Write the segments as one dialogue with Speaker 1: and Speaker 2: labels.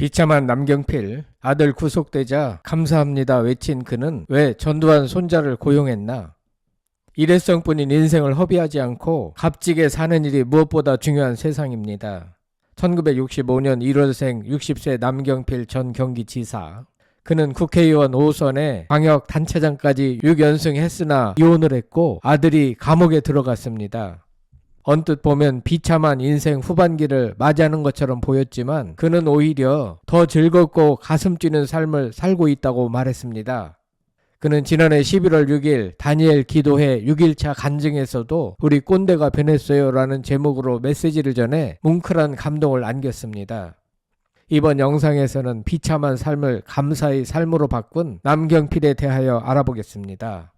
Speaker 1: 비참한 남경필, 아들 구속되자 감사합니다 외친 그는 왜 전두환 손자를 고용했나? 일회성뿐인 인생을 허비하지 않고 값지게 사는 일이 무엇보다 중요한 세상입니다. 1965년 1월생 60세 남경필 전 경기지사. 그는 국회의원 5선에 광역단체장까지 6연승했으나 이혼을 했고 아들이 감옥에 들어갔습니다. 언뜻 보면 비참한 인생 후반기를 맞이하는 것처럼 보였지만 그는 오히려 더 즐겁고 가슴 뛰는 삶을 살고 있다고 말했습니다. 그는 지난해 11월 6일 다니엘 기도회 6일차 간증에서도 우리 꼰대가 변했어요 라는 제목으로 메시지를 전해 뭉클한 감동을 안겼습니다. 이번 영상에서는 비참한 삶을 감사의 삶으로 바꾼 남경필에 대하여 알아보겠습니다.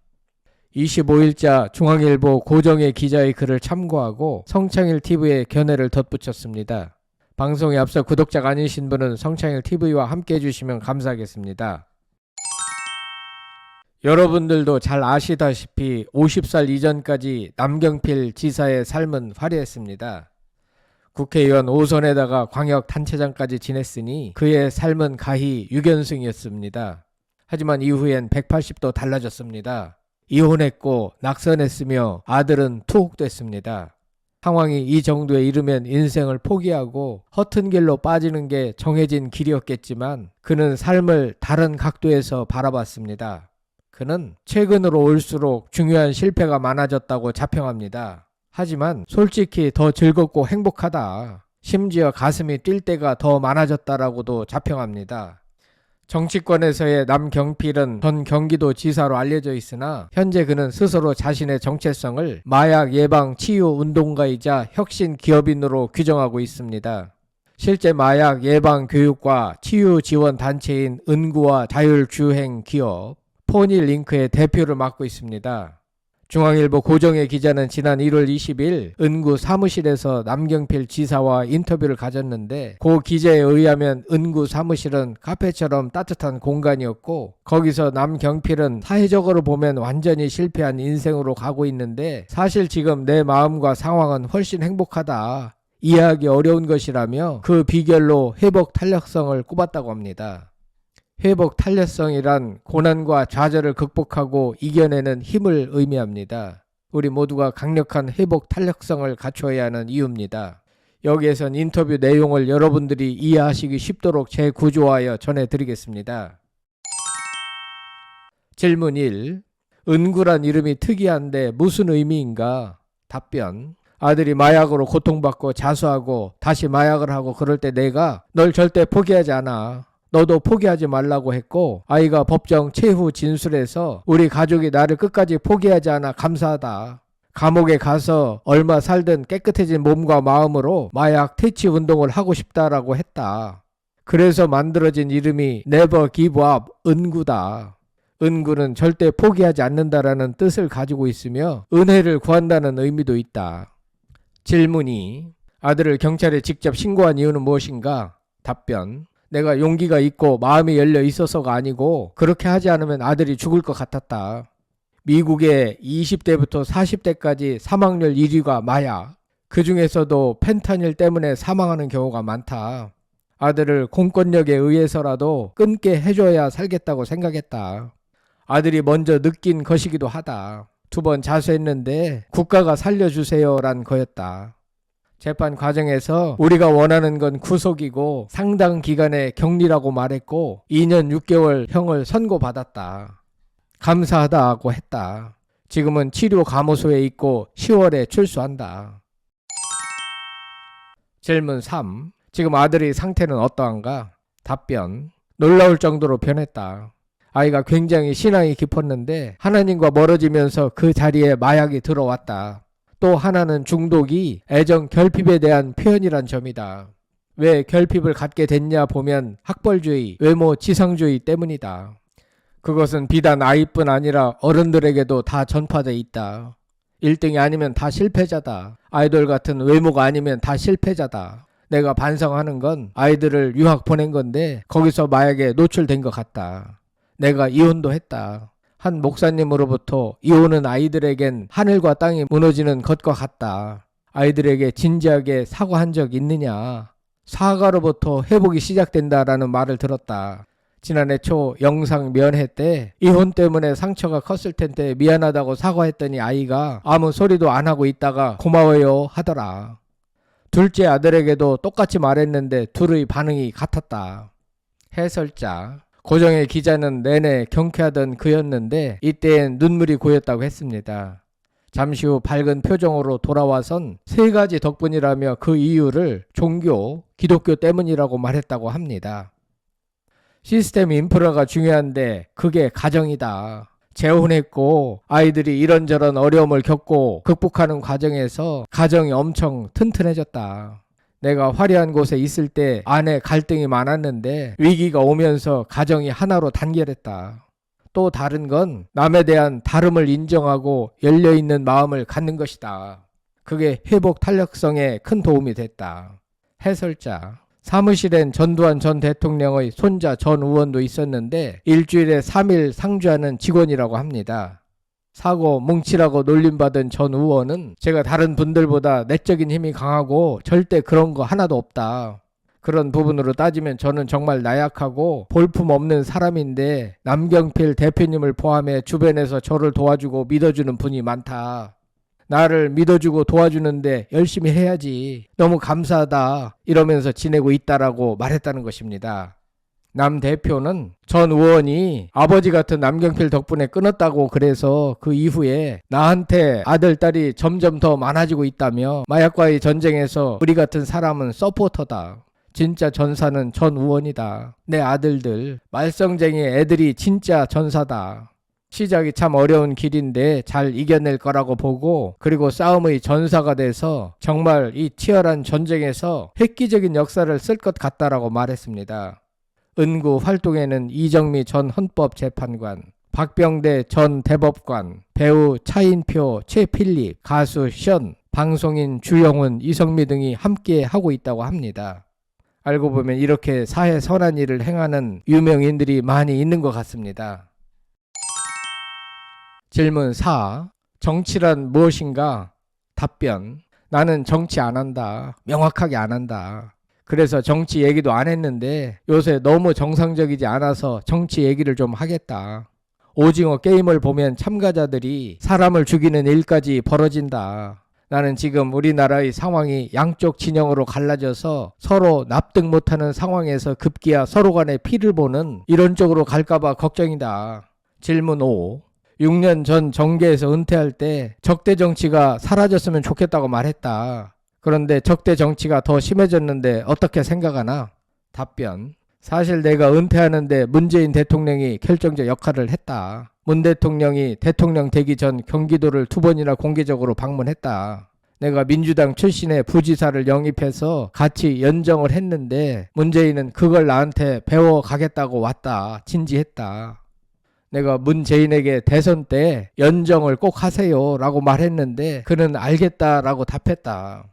Speaker 1: 25일자 중앙일보 고정의 기자의 글을 참고하고 성창일TV의 견해를 덧붙였습니다. 방송에 앞서 구독자가 아니신 분은 성창일TV와 함께 해주시면 감사하겠습니다. 여러분들도 잘 아시다시피 50살 이전까지 남경필 지사의 삶은 화려했습니다. 국회의원 5선에다가 광역단체장까지 지냈으니 그의 삶은 가히 6연승이었습니다. 하지만 이후엔 180도 달라졌습니다. 이혼했고 낙선했으며 아들은 투옥됐습니다. 상황이 이 정도에 이르면 인생을 포기하고 허튼 길로 빠지는 게 정해진 길이었겠지만 그는 삶을 다른 각도에서 바라봤습니다. 그는 최근으로 올수록 중요한 실패가 많아졌다고 자평합니다. 하지만 솔직히 더 즐겁고 행복하다. 심지어 가슴이 뛸 때가 더 많아졌다라고도 자평합니다. 정치권에서의 남경필은 전 경기도지사로 알려져 있으나 현재 그는 스스로 자신의 정체성을 마약 예방 치유 운동가이자 혁신 기업인으로 규정하고 있습니다. 실제 마약 예방 교육과 치유 지원 단체인 은구와 자율주행 기업 포니링크의 대표를 맡고 있습니다. 중앙일보 고정의 기자는 지난 1월 20일 은구 사무실에서 남경필 지사와 인터뷰를 가졌는데 고 기자에 의하면 은구 사무실은 카페처럼 따뜻한 공간이었고 거기서 남경필은 사회적으로 보면 완전히 실패한 인생으로 가고 있는데 사실 지금 내 마음과 상황은 훨씬 행복하다. 이해하기 어려운 것이라며 그 비결로 회복 탄력성을 꼽았다고 합니다. 회복 탄력성이란 고난과 좌절을 극복하고 이겨내는 힘을 의미합니다. 우리 모두가 강력한 회복 탄력성을 갖춰야 하는 이유입니다. 여기에선 인터뷰 내용을 여러분들이 이해하시기 쉽도록 재구조하여 전해드리겠습니다. 질문 1. 은구란 이름이 특이한데 무슨 의미인가? 답변. 아들이 마약으로 고통받고 자수하고 다시 마약을 하고 그럴 때 내가 널 절대 포기하지 않아. 너도 포기하지 말라고 했고 아이가 법정 최후 진술에서 우리 가족이 나를 끝까지 포기하지 않아 감사하다. 감옥에 가서 얼마 살든 깨끗해진 몸과 마음으로 마약 퇴치 운동을 하고 싶다라고 했다. 그래서 만들어진 이름이 Never Give Up 은구다. 은구는 절대 포기하지 않는다라는 뜻을 가지고 있으며 은혜를 구한다는 의미도 있다. 질문 2. 아들을 경찰에 직접 신고한 이유는 무엇인가? 답변. 내가 용기가 있고 마음이 열려 있어서가 아니고 그렇게 하지 않으면 아들이 죽을 것 같았다. 미국의 20대부터 40대까지 사망률 1위가 마약. 그 중에서도 펜타닐 때문에 사망하는 경우가 많다. 아들을 공권력에 의해서라도 끊게 해줘야 살겠다고 생각했다. 아들이 먼저 느낀 것이기도 하다. 2번 자수했는데 국가가 살려주세요란 거였다. 재판 과정에서 우리가 원하는 건 구속이고 상당 기간의 격리라고 말했고 2년 6개월 형을 선고받았다. 감사하다고 했다. 지금은 치료 감호소에 있고 10월에 출소한다. 질문 3. 지금 아들의 상태는 어떠한가? 답변. 놀라울 정도로 변했다. 아이가 굉장히 신앙이 깊었는데 하나님과 멀어지면서 그 자리에 마약이 들어왔다. 또 하나는 중독이 애정 결핍에 대한 표현이란 점이다. 왜 결핍을 갖게 됐냐 보면 학벌주의, 외모 지상주의 때문이다. 그것은 비단 아이뿐 아니라 어른들에게도 다 전파돼 있다. 1등이 아니면 다 실패자다. 아이돌 같은 외모가 아니면 다 실패자다. 내가 반성하는 건 아이들을 유학 보낸 건데 거기서 마약에 노출된 것 같다. 내가 이혼도 했다. 한 목사님으로부터 이혼은 아이들에겐 하늘과 땅이 무너지는 것과 같다. 아이들에게 진지하게 사과한 적 있느냐? 사과로부터 회복이 시작된다라는 말을 들었다. 지난해 초 영상 면회 때 이혼 때문에 상처가 컸을 텐데 미안하다고 사과했더니 아이가 아무 소리도 안 하고 있다가 고마워요 하더라. 둘째 아들에게도 똑같이 말했는데 둘의 반응이 같았다. 해설자. 고정의 기자는 내내 경쾌하던 그였는데 이때엔 눈물이 고였다고 했습니다. 잠시 후 밝은 표정으로 돌아와선 세 가지 덕분이라며 그 이유를 종교, 기독교 때문이라고 말했다고 합니다. 시스템 인프라가 중요한데 그게 가정이다. 재혼했고 아이들이 이런저런 어려움을 겪고 극복하는 과정에서 가정이 엄청 튼튼해졌다. 내가 화려한 곳에 있을 때 안에 갈등이 많았는데 위기가 오면서 가정이 하나로 단결했다. 또 다른 건 남에 대한 다름을 인정하고 열려있는 마음을 갖는 것이다. 그게 회복 탄력성에 큰 도움이 됐다. 해설자. 사무실엔 전두환 전 대통령의 손자 전 의원도 있었는데 일주일에 3일 상주하는 직원이라고 합니다. 사고 뭉치라고 놀림받은 전 의원은 제가 다른 분들보다 내적인 힘이 강하고 절대 그런 거 하나도 없다. 그런 부분으로 따지면 저는 정말 나약하고 볼품없는 사람인데 남경필 대표님을 포함해 주변에서 저를 도와주고 믿어주는 분이 많다. 나를 믿어주고 도와주는데 열심히 해야지. 너무 감사하다. 이러면서 지내고 있다라고 말했다는 것입니다. 남 대표는 전 의원이 아버지 같은 남경필 덕분에 끊었다고 그래서 그 이후에 나한테 아들, 딸이 점점 더 많아지고 있다며 마약과의 전쟁에서 우리 같은 사람은 서포터다. 진짜 전사는 전 의원이다. 내 아들들, 말썽쟁이 애들이 진짜 전사다. 시작이 참 어려운 길인데 잘 이겨낼 거라고 보고 그리고 싸움의 전사가 돼서 정말 이 치열한 전쟁에서 획기적인 역사를 쓸 것 같다라고 말했습니다. 은구 활동에는 이정미 전 헌법재판관, 박병대 전 대법관, 배우 차인표, 최필립, 가수 션, 방송인 주영훈, 이성미 등이 함께 하고 있다고 합니다. 알고 보면 이렇게 사회 선한 일을 행하는 유명인들이 많이 있는 것 같습니다. 질문 4. 정치란 무엇인가? 답변. 나는 정치 안 한다. 명확하게 안 한다. 그래서 정치 얘기도 안 했는데 요새 너무 정상적이지 않아서 정치 얘기를 좀 하겠다. 오징어 게임을 보면 참가자들이 사람을 죽이는 일까지 벌어진다. 나는 지금 우리나라의 상황이 양쪽 진영으로 갈라져서 서로 납득 못하는 상황에서 급기야 서로 간에 피를 보는 이런 쪽으로 갈까봐 걱정이다. 질문 5. 6년 전 정계에서 은퇴할 때 적대 정치가 사라졌으면 좋겠다고 말했다. 그런데 적대 정치가 더 심해졌는데 어떻게 생각하나? 답변. 사실 내가 은퇴하는데 문재인 대통령이 결정적 역할을 했다. 문 대통령이 대통령 되기 전 경기도를 2번이나 공개적으로 방문했다. 내가 민주당 출신의 부지사를 영입해서 같이 연정을 했는데 문재인은 그걸 나한테 배워가겠다고 왔다. 진지했다. 내가 문재인에게 대선 때 연정을 꼭 하세요 라고 말했는데 그는 알겠다라고 답했다.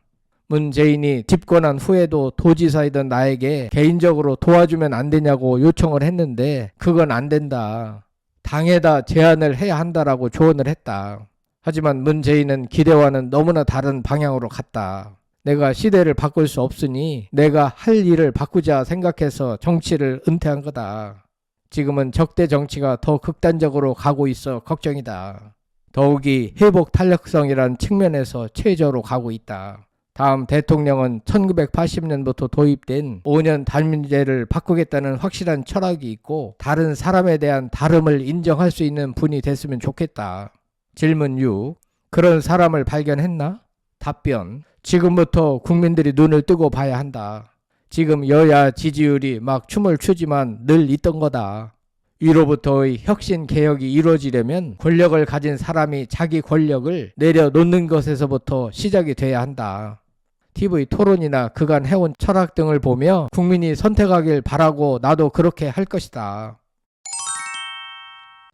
Speaker 1: 문재인이 집권한 후에도 도지사이던 나에게 개인적으로 도와주면 안 되냐고 요청을 했는데 그건 안 된다. 당에다 제안을 해야 한다라고 조언을 했다. 하지만 문재인은 기대와는 너무나 다른 방향으로 갔다. 내가 시대를 바꿀 수 없으니 내가 할 일을 바꾸자 생각해서 정치를 은퇴한 거다. 지금은 적대 정치가 더 극단적으로 가고 있어 걱정이다. 더욱이 회복 탄력성이란 측면에서 최저로 가고 있다. 다음 대통령은 1980년부터 도입된 5년 단민제를 바꾸겠다는 확실한 철학이 있고 다른 사람에 대한 다름을 인정할 수 있는 분이 됐으면 좋겠다. 질문 6. 그런 사람을 발견했나? 답변. 지금부터 국민들이 눈을 뜨고 봐야 한다. 지금 여야 지지율이 막 춤을 추지만 늘 있던 거다. 위로부터의 혁신 개혁이 이루어지려면 권력을 가진 사람이 자기 권력을 내려놓는 것에서부터 시작이 돼야 한다. TV 토론이나 그간 해온 철학 등을 보며 국민이 선택하길 바라고 나도 그렇게 할 것이다.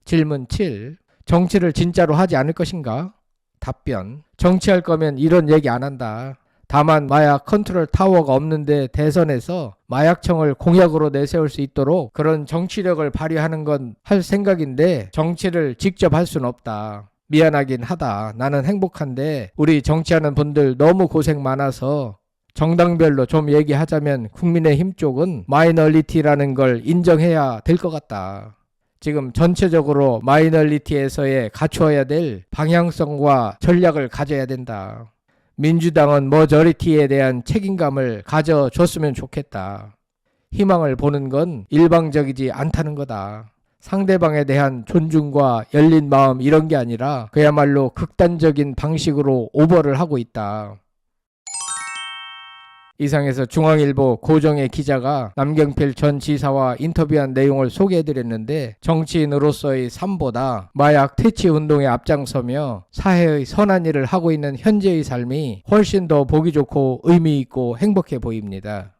Speaker 1: 질문 7. 정치를 진짜로 하지 않을 것인가? 답변. 정치할 거면 이런 얘기 안 한다. 다만 마약 컨트롤 타워가 없는데 대선에서 마약청을 공약으로 내세울 수 있도록 그런 정치력을 발휘하는 건 할 생각인데 정치를 직접 할 수는 없다. 미안하긴 하다. 나는 행복한데 우리 정치하는 분들 너무 고생 많아서 정당별로 좀 얘기하자면 국민의힘 쪽은 마이너리티라는 걸 인정해야 될 것 같다. 지금 전체적으로 마이너리티에서의 갖추어야 될 방향성과 전략을 가져야 된다. 민주당은 머저리티에 대한 책임감을 가져줬으면 좋겠다. 희망을 보는 건 일방적이지 않다는 거다. 상대방에 대한 존중과 열린 마음 이런 게 아니라 그야말로 극단적인 방식으로 오버를 하고 있다. 이상에서 중앙일보 고정의 기자가 남경필 전 지사와 인터뷰한 내용을 소개해드렸는데, 정치인으로서의 삶보다 마약 퇴치 운동에 앞장서며 사회의 선한 일을 하고 있는 현재의 삶이 훨씬 더 보기 좋고 의미 있고 행복해 보입니다.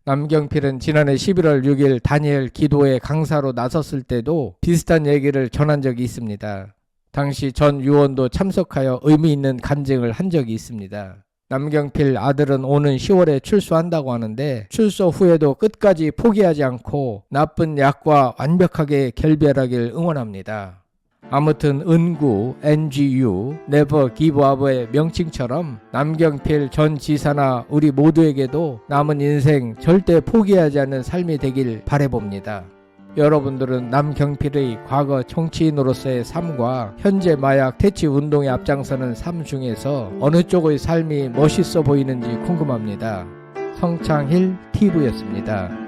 Speaker 1: 남경필은 지난해 11월 6일 다니엘 기도회 강사로 나섰을 때도 비슷한 얘기를 전한 적이 있습니다. 당시 전 의원도 참석하여 의미 있는 간증을 한 적이 있습니다. 남경필 아들은 오는 10월에 출소한다고 하는데, 출소 후에도 끝까지 포기하지 않고 나쁜 약과 완벽하게 결별하길 응원합니다. 아무튼 은구, NGU, Never Give Up의 명칭처럼 남경필 전 지사나 우리 모두에게도 남은 인생 절대 포기하지 않는 삶이 되길 바라봅니다. 여러분들은 남경필의 과거 정치인으로서의 삶과 현재 마약 퇴치 운동에 앞장서는 삶 중에서 어느 쪽의 삶이 멋있어 보이는지 궁금합니다. 성창힐 TV였습니다.